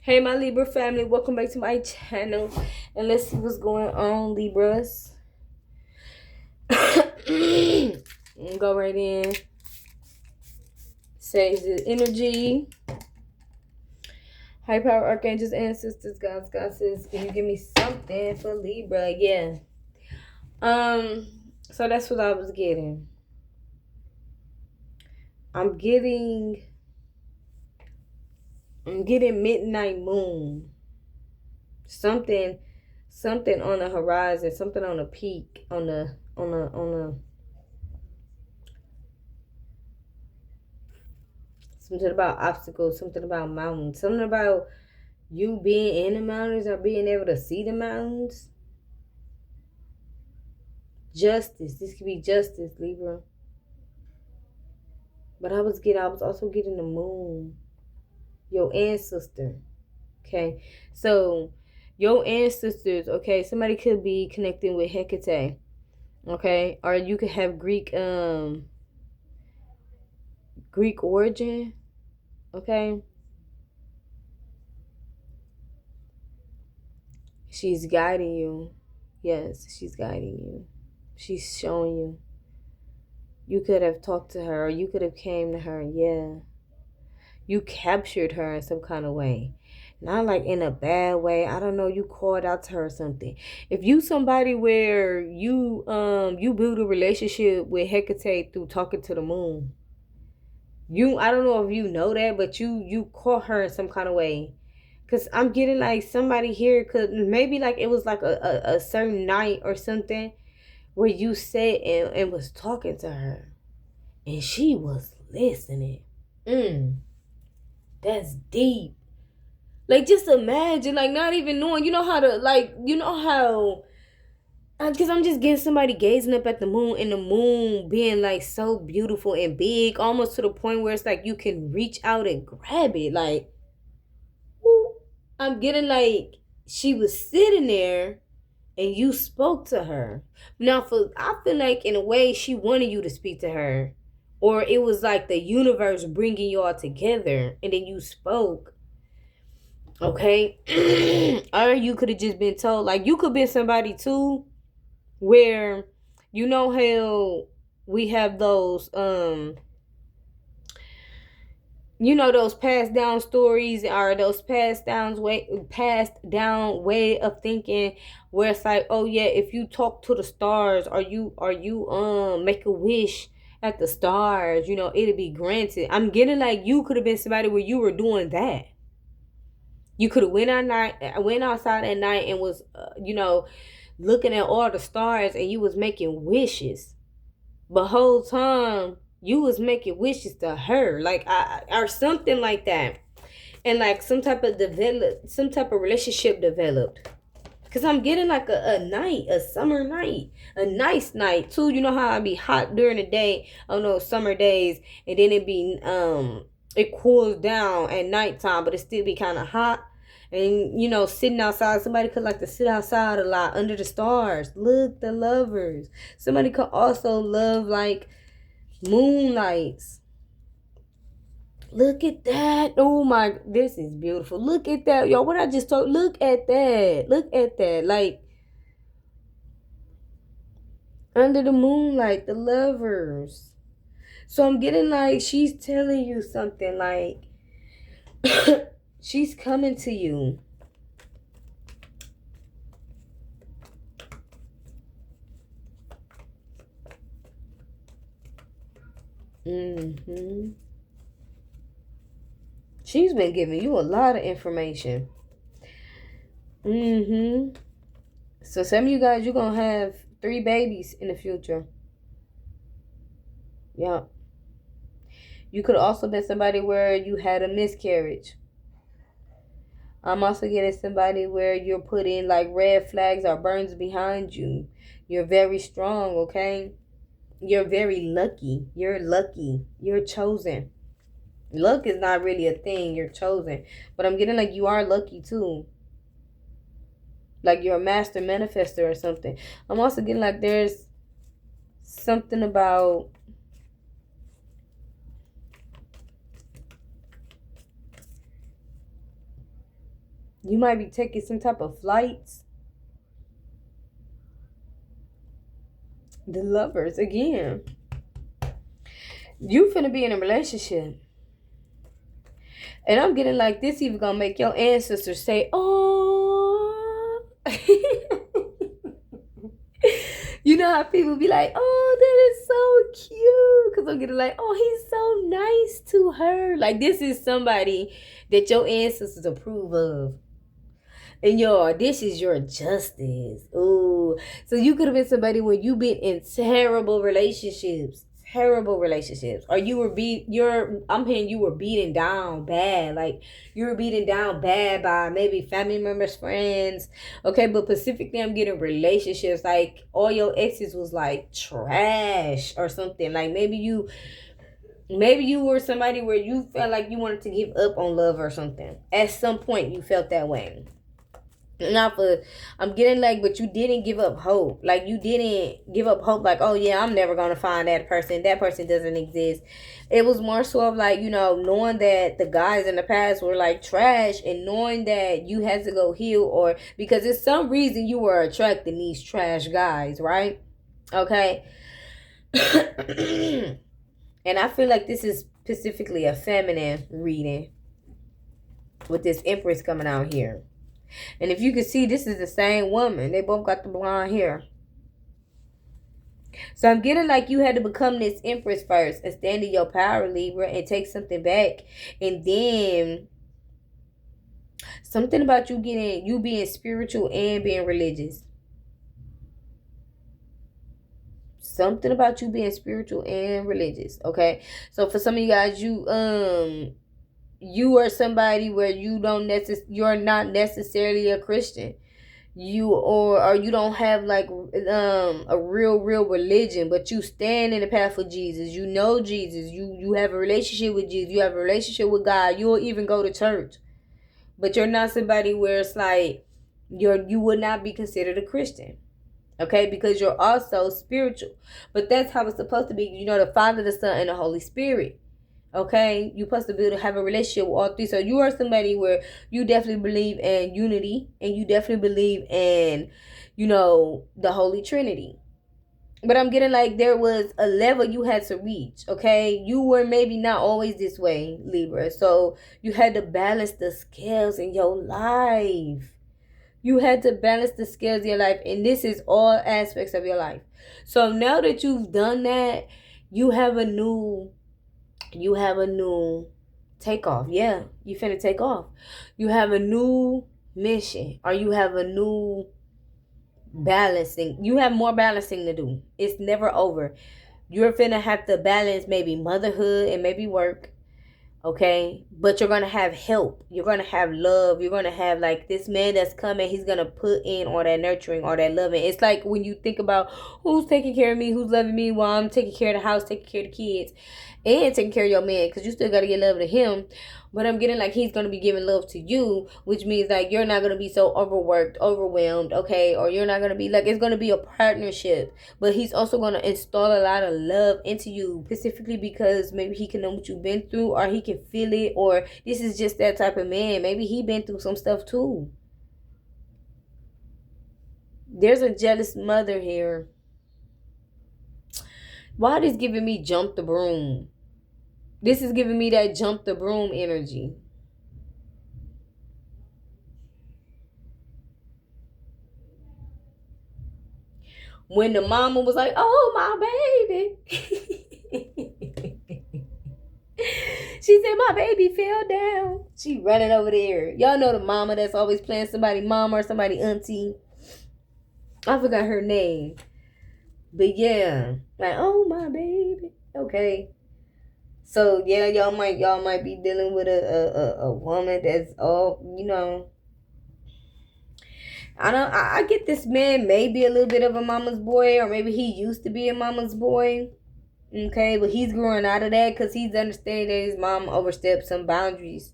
Hey, my Libra family, welcome back to my channel. And let's see what's going on, Libras. Go right in. Sage the energy. High power archangels, ancestors, gods, goddesses. Can you give me something for Libra? Yeah. So that's what I was getting. I'm getting midnight moon. Something on the horizon, something on the peak, on the something about obstacles, something about mountains, something about you being in the mountains or being able to see the mountains. Justice. This could be justice, Libra. But I was also getting the moon. Your ancestor. Okay. So your ancestors, okay, somebody could be connecting with Hecate. Okay. Or you could have Greek origin. Okay. She's guiding you. Yes, she's guiding you. She's showing you. You could have talked to her, or you could have came to her. Yeah. You captured her in some kind of way. Not like in a bad way. I don't know, you called out to her or something. If you somebody where you build a relationship with Hecate through talking to the moon. I don't know if you know that, but you caught her in some kind of way. Cause I'm getting like somebody here could maybe like it was like a certain night or something where you sat and was talking to her. And she was listening. That's deep. Like, just imagine, like, not even knowing, because I'm just getting somebody gazing up at the moon and the moon being, like, so beautiful and big, almost to the point where it's like you can reach out and grab it. Like, woo. I'm getting, like, she was sitting there and you spoke to her. Now, I feel like, in a way, she wanted you to speak to her. Or it was like the universe bringing you all together and then you spoke. Okay. Or you could have just been told, like, you could be somebody too where you know how we have those those passed down stories or those passed down way of thinking where it's like, oh yeah, if you talk to the stars or you make a wish at the stars, it'll be granted. I'm getting like you could have been somebody where you were doing that. You could have went outside at night and was, looking at all the stars and you was making wishes. But whole time you was making wishes to her, like or something like that, and like some type of relationship developed. Cause I'm getting like a summer night, a nice night too. You know how I be hot during the day on those summer days, and then it cools down at nighttime, but it still be kind of hot. And sitting outside, somebody could like to sit outside a lot under the stars. Look, the lovers. Somebody could also love like moonlights. Look at that. Oh my, this is beautiful. Look at that. Y'all, what I just told, look at that. Look at that. Like, under the moonlight, the lovers. So I'm getting like, she's telling you something, like, she's coming to you. She's been giving you a lot of information. So some of you guys, you're going to have 3 babies in the future. Yeah. You could also been somebody where you had a miscarriage. I'm also getting somebody where you're putting like red flags or burns behind you. You're very strong, okay? You're very lucky. You're lucky. You're chosen. Luck is not really a thing. You're chosen. But I'm getting like you are lucky too. Like you're a master manifester or something. I'm also getting like there's something about You might be taking some type of flights. The Lovers again. You finna be in a relationship. And I'm getting like this even gonna make your ancestors say, oh. You know how people be like, oh, that is so cute. Because I'm getting like, oh, he's so nice to her. Like, this is somebody that your ancestors approve of. And this is your justice. Ooh. So you could have been somebody when you been in terrible relationships. Terrible relationships. Or you were I'm hearing you were beaten down bad. Like you were beaten down bad by maybe family members, friends. Okay, but specifically I'm getting relationships. Like all your exes was like trash or something. Like maybe you were somebody where you felt like you wanted to give up on love or something. At some point you felt that way. Not for I'm getting like, but you didn't give up hope. Like you didn't give up hope. Like, oh yeah, I'm never gonna find that person. That person doesn't exist. It was more so of like, knowing that the guys in the past were like trash, and knowing that you had to go heal, or because it's some reason you were attracting these trash guys, right? Okay. And I feel like this is specifically a feminine reading with this Empress coming out here. And if you can see, this is the same woman. They both got the blonde hair. So I'm getting like you had to become this Empress first and stand in your power, Libra, and take something back. And then something about you being spiritual and being religious. Something about you being spiritual and religious. Okay. So for some of you guys, you are somebody where you're not necessarily a Christian. Or you don't have like a real religion, but you stand in the path of Jesus. You know Jesus. You have a relationship with Jesus. You have a relationship with God. You'll even go to church, but you're not somebody where it's like you would not be considered a Christian. Okay, because you're also spiritual. But that's how it's supposed to be. The Father, the Son, and the Holy Spirit. Okay, you're supposed to be able to have a relationship with all three. So you are somebody where you definitely believe in unity, and you definitely believe in, the Holy Trinity. But I'm getting like there was a level you had to reach. Okay, you were maybe not always this way, Libra. So you had to balance the scales in your life. You had to balance the scales of your life, and this is all aspects of your life. So now that you've done that, you have a new takeoff. Yeah, you finna take off. You have a new mission, or you have a new balancing. You have more balancing to do. It's never over. You're finna have to balance maybe motherhood and maybe work. Okay, but you're gonna have help, you're gonna have love, you're gonna have like this man that's coming, he's gonna put in all that nurturing, all that loving. It's like when you think about who's taking care of me, who's loving me while I'm taking care of the house, taking care of the kids, and taking care of your man, because you still gotta get love to him. But I'm getting like he's gonna be giving love to you, which means like you're not gonna be so overworked, overwhelmed, okay? Or you're not gonna be like, it's gonna be a partnership. But he's also gonna install a lot of love into you, specifically because maybe he can know what you've been through, or he can feel it, or this is just that type of man. Maybe he been through some stuff too. There's a jealous mother here. Why is giving me jump the broom? This is giving me that jump the broom energy. When the mama was like, oh, my baby. She said, my baby fell down. She running over there. Y'all know the mama that's always playing somebody mama or somebody auntie. I forgot her name. But yeah. Like, oh, my baby. Okay. So yeah, y'all might be dealing with a woman that's all, I get this man maybe a little bit of a mama's boy, or maybe he used to be a mama's boy. Okay, but he's growing out of that because he's understanding that his mom overstepped some boundaries.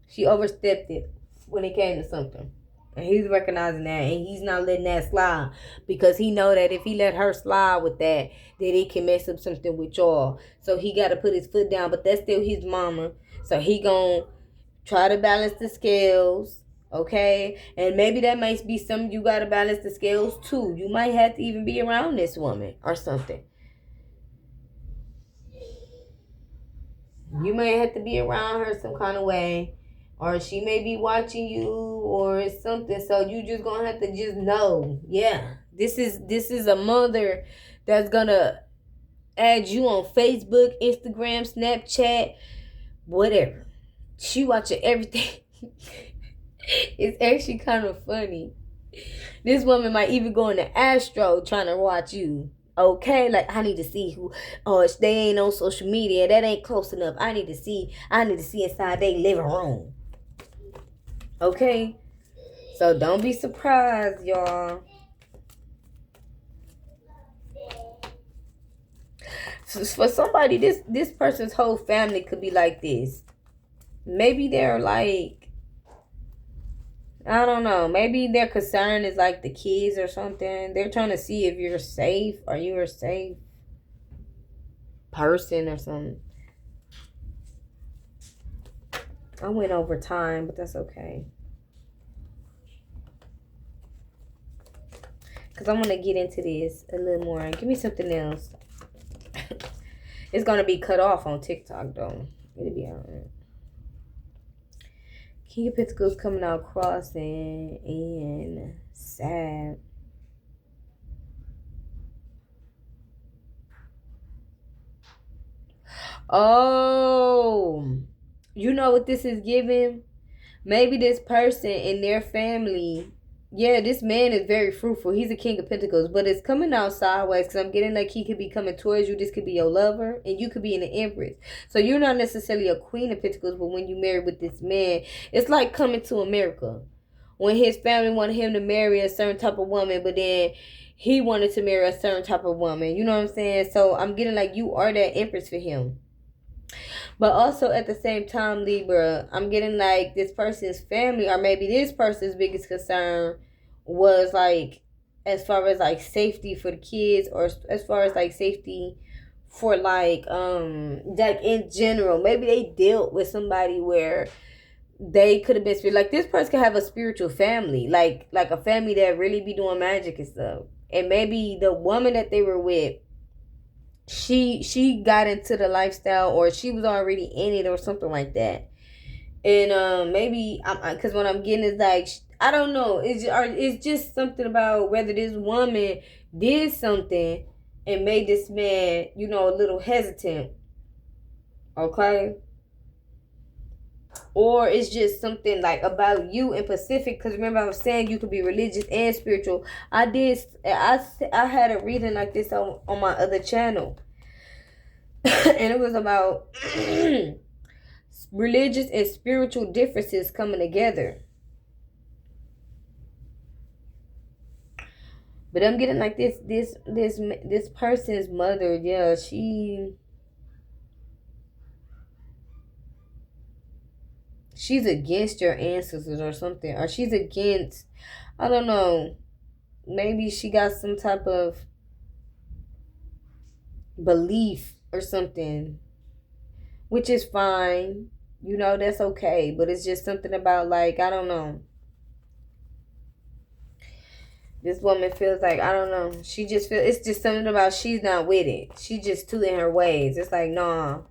She overstepped it when it came to something. And he's recognizing that, and he's not letting that slide, because he know that if he let her slide with that it can mess up something with y'all. So he got to put his foot down, but that's still his mama. So he gonna try to balance the scales. Okay? And maybe that might be something you got to balance the scales too. You might have to even be around this woman or something. You may have to be around her some kind of way, or she may be watching you or something. So you just gonna have to just know, yeah, this is a mother that's gonna add you on Facebook, Instagram, Snapchat, whatever. She watching everything. It's actually kind of funny. This woman might even go in the Astro trying to watch you. Okay, like I need to see who. Oh, if they ain't on social media, that ain't close enough. I need to see. I need to see inside their living room. Okay, so don't be surprised, y'all. For somebody, this person's whole family could be like this. Maybe they're like, I don't know. Maybe their concern is like the kids or something. They're trying to see if you're safe or you're a safe person or something. I went over time, but that's okay. Because I want to get into this a little more. Give me something else. It's going to be cut off on TikTok, though. It'll be alright. King of Pentacles coming out crossing and sad. Oh, you know what this is giving? Maybe this person in their family, yeah, this man is very fruitful. He's a King of Pentacles, but it's coming out sideways because I'm getting like he could be coming towards you. This could be your lover, and you could be in the Empress. So you're not necessarily a Queen of Pentacles, but when you marry with this man, it's like coming to America. When his family wanted him to marry a certain type of woman, but then he wanted to marry a certain type of woman. You know what I'm saying? So I'm getting like you are that Empress for him. But also at the same time, Libra, I'm getting like this person's family, or maybe this person's biggest concern was like as far as like safety for the kids, or as far as like safety for like in general. Maybe they dealt with somebody where they could have been like this person could have a spiritual family, like a family that really be doing magic and stuff. And maybe the woman that they were with, she got into the lifestyle, or she was already in it or something like that. And maybe because what I'm getting is like, I don't know, it's just something about whether this woman did something and made this man, you know, a little hesitant. Okay, or it's just something like about you in Pacific, because remember I was saying you could be religious and spiritual. I had a reading like this on my other channel. And it was about religious and spiritual differences coming together. But I'm getting like this person's mother, yeah, she's against your ancestors or something, or she's against, I don't know, maybe she got some type of belief or something, which is fine, you know, that's okay. But it's just something about like, I don't know, this woman feels like, I don't know, she just feels, it's just something about she's not with it. She just too in her ways. It's like, nah.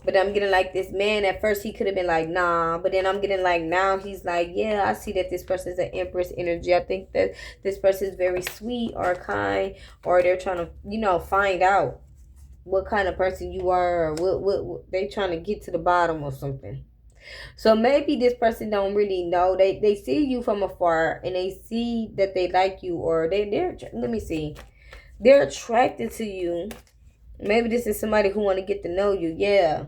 But I'm getting like this man, at first he could have been like, nah. But then I'm getting like, now he's like, yeah, I see that this person's an Empress energy. I think that this person is very sweet or kind, or they're trying to, you know, find out what kind of person you are, or what they trying to get to the bottom of something. So maybe this person don't really know. They see you from afar and they see that they like you, or they're let me see, they're attracted to you. Maybe this is somebody who want to get to know you. Yeah.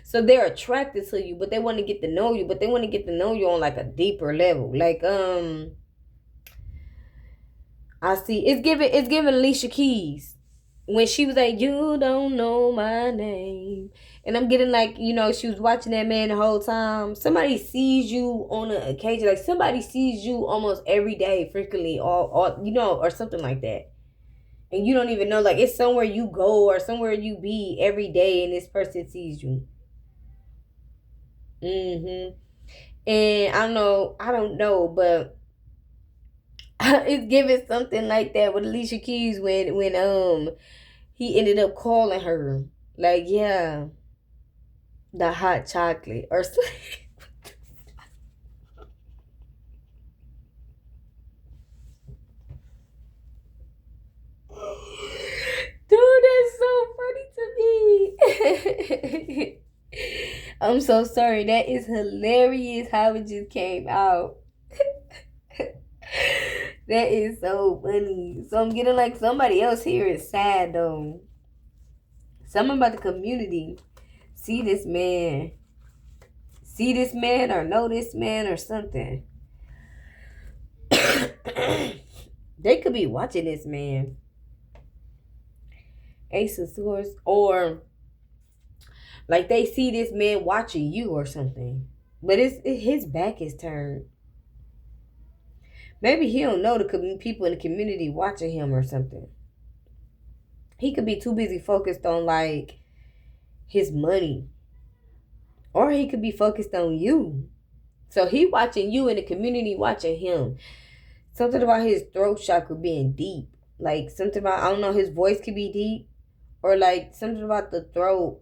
So they're attracted to you, but they want to get to know you, but they want to get to know you on like a deeper level. Like I see it's giving Alicia Keys when she was like, you don't know my name. And I'm getting like, you know, she was watching that man the whole time. Somebody sees you on an occasion, like somebody sees you almost every day, frequently, or you know, or something like that. And you don't even know, like it's somewhere you go or somewhere you be every day and this person sees you. And I don't know, but it's giving something like that with Alicia Keys when he ended up calling her like, yeah, the hot chocolate or something. Dude, that's so funny to me. I'm so sorry. That is hilarious how it just came out. That is so funny. So I'm getting like somebody else here is sad though. Something about the community. See this man. See this man or know this man or something. They could be watching this man. Ace of Swords. Or like they see this man watching you or something. But his back is turned. Maybe he don't know the people in the community watching him or something. He could be too busy focused on like his money. Or he could be focused on you. So he watching you and the community watching him. Something about his throat chakra being deep. Like something about, I don't know, his voice could be deep. Or like something about the throat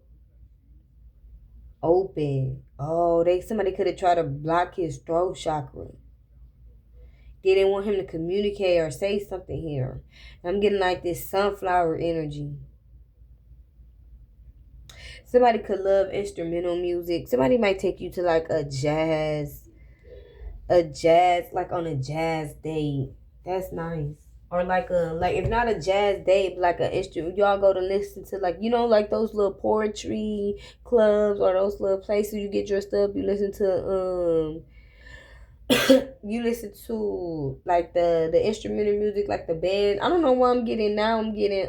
open. Oh, somebody could have tried to block his throat chakra. They didn't want him to communicate or say something here. I'm getting like this sunflower energy. Somebody could love instrumental music. Somebody might take you to like like on a jazz date. That's nice. Or like if not a jazz date, but like an instrument, y'all go to listen to like like those little poetry clubs or those little places you get dressed up. You listen to you listen to like the instrumental music, like the band. I don't know what I'm getting now. I'm getting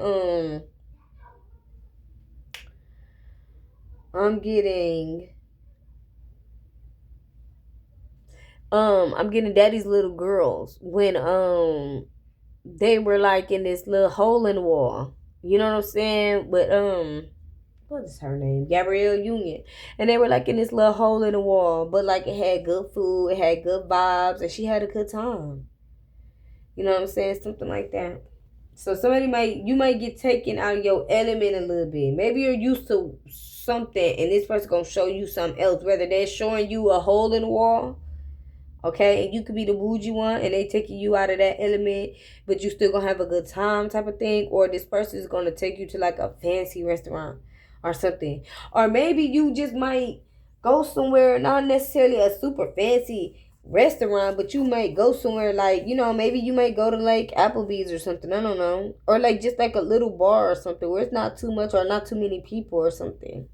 Daddy's Little Girls when they were like in this little hole in the wall. You know what I'm saying? But what is her name? Gabrielle Union. And they were like in this little hole in the wall, but like it had good food, it had good vibes, and she had a good time. You know what I'm saying? Something like that. So you might get taken out of your element a little bit. Maybe you're used to something and this person gonna show you something else. Whether they're showing you a hole in the wall, okay, and you could be the bougie one and they taking you out of that element, but you still gonna have a good time type of thing. Or this person is gonna take you to like a fancy restaurant or something. Or maybe you just might go somewhere, not necessarily a super fancy restaurant, but you might go somewhere like, maybe you might go to like Applebee's or something. I don't know. Or like just like a little bar or something where it's not too much or not too many people or something.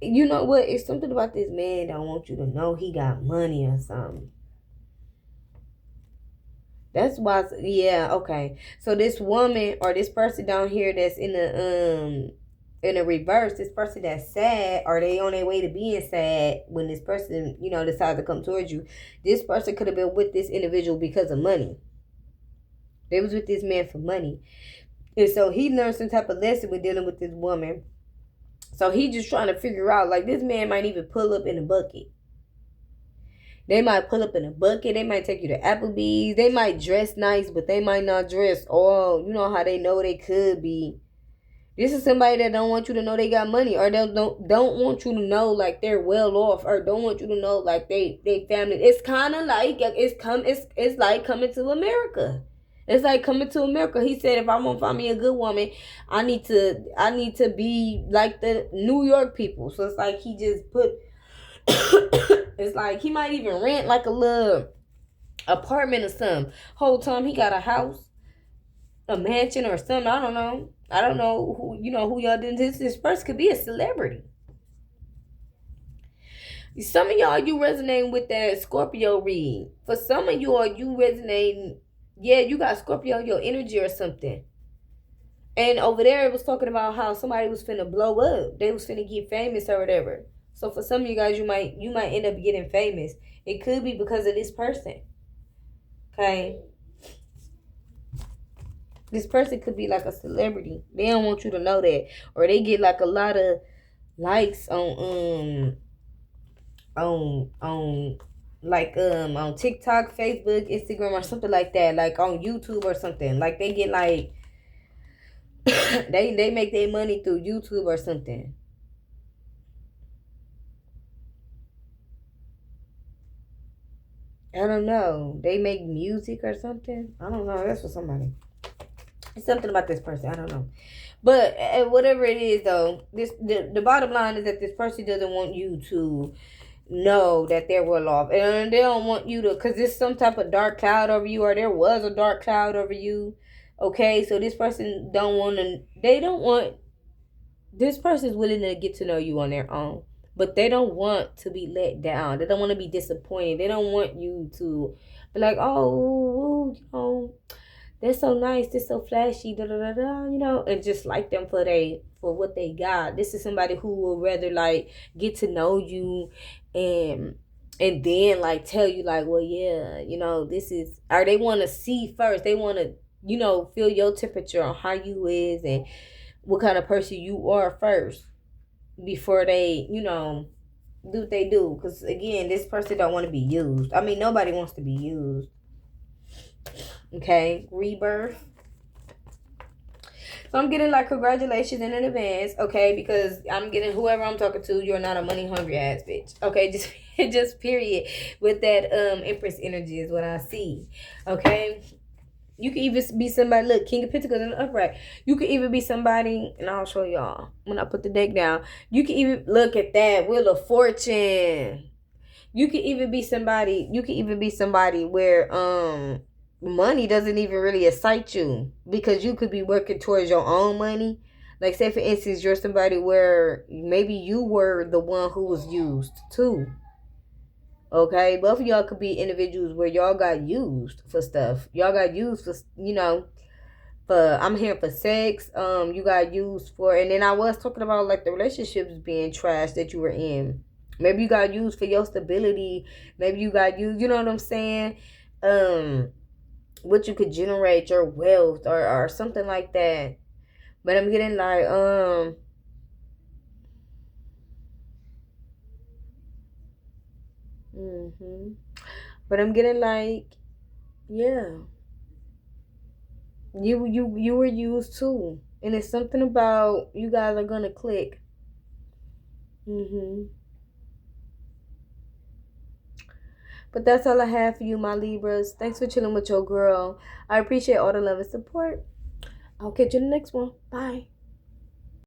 You know what? It's something about this man that I want you to know he got money or something. That's why, yeah, okay. So this woman or this person down here that's in the reverse, this person that's sad, or they on their way to being sad when this person, decides to come towards you. This person could have been with this individual because of money. They was with this man for money. And so he learned some type of lesson with dealing with this woman. So he just trying to figure out, like, this man might even pull up in a bucket. They might pull up in a bucket. They might take you to Applebee's. They might dress nice, but they might not dress all. You know how they know they could be. This is somebody that don't want you to know they got money, or they don't want you to know like they're well off, or don't want you to know like they family. It's kind of like it's like coming to America. It's like coming to America. He said, if I want to find me a good woman, I need to be like the New York people. So it's like he just put. It's like he might even rent like a little apartment or something. Whole time he got a house, a mansion or something. I don't know. I don't know who y'all did this first could be a celebrity. Some of y'all you resonating with that Scorpio read. For some of you you resonating, yeah, you got Scorpio your energy or something. And over there it was talking about how somebody was finna blow up. They was finna get famous or whatever. So for some of you guys you might end up getting famous. It could be because of this person. Okay. This person could be like a celebrity. They don't want you to know that. Or they get like a lot of likes on like on TikTok, Facebook, Instagram, or something like that, like on YouTube or something. Like they get like they make their money through YouTube or something. I don't know. They make music or something. I don't know. That's for somebody. It's something about this person. I don't know. But whatever it is, though, the bottom line is that this person doesn't want you to know that they're well off, and they don't want you to, because there's some type of dark cloud over you, or there was a dark cloud over you. Okay, so this person don't want to. They don't want. This person is willing to get to know you on their own, but they don't want to be let down. They don't want to be disappointed. They don't want you to be like, oh, you know, they're so nice, they're so flashy, da da da da, you know, and just like them for what they got. This is somebody who will rather like get to know you and then like tell you like, well, yeah, you know, this is, or they want to see first. They want to, you know, feel your temperature on how you is and what kind of person you are first before they, you know, do what they do. Because again, this person don't want to be used. I mean, nobody wants to be used. Okay, rebirth. So I'm getting like congratulations in advance, okay? Because I'm getting whoever I'm talking to, you're not a money hungry ass bitch, okay? Just period. With that Empress energy is what I see, okay? You can even be somebody. Look, King of Pentacles in the upright. You could even be somebody, and I'll show y'all when I put the deck down. You can even look at that Wheel of Fortune. You could even be somebody. You could even be somebody where money doesn't even really excite you, because you could be working towards your own money. Like, say for instance, you're somebody where maybe you were the one who was used too. Okay, both of y'all could be individuals where y'all got used for stuff. Y'all got used for, you know, for, I'm here for sex. You got used for, and then I was talking about like the relationships being trash that you were in. Maybe you got used for your stability. Maybe you got used, you know what I'm saying? What you could generate, your wealth, or something like that. But I'm getting like hmm but I'm getting like, yeah, you were used too, and it's something about you guys are gonna click. hmm But that's all I have for you, my Libras. Thanks for chilling with your girl. I appreciate all the love and support. I'll catch you in the next one. Bye.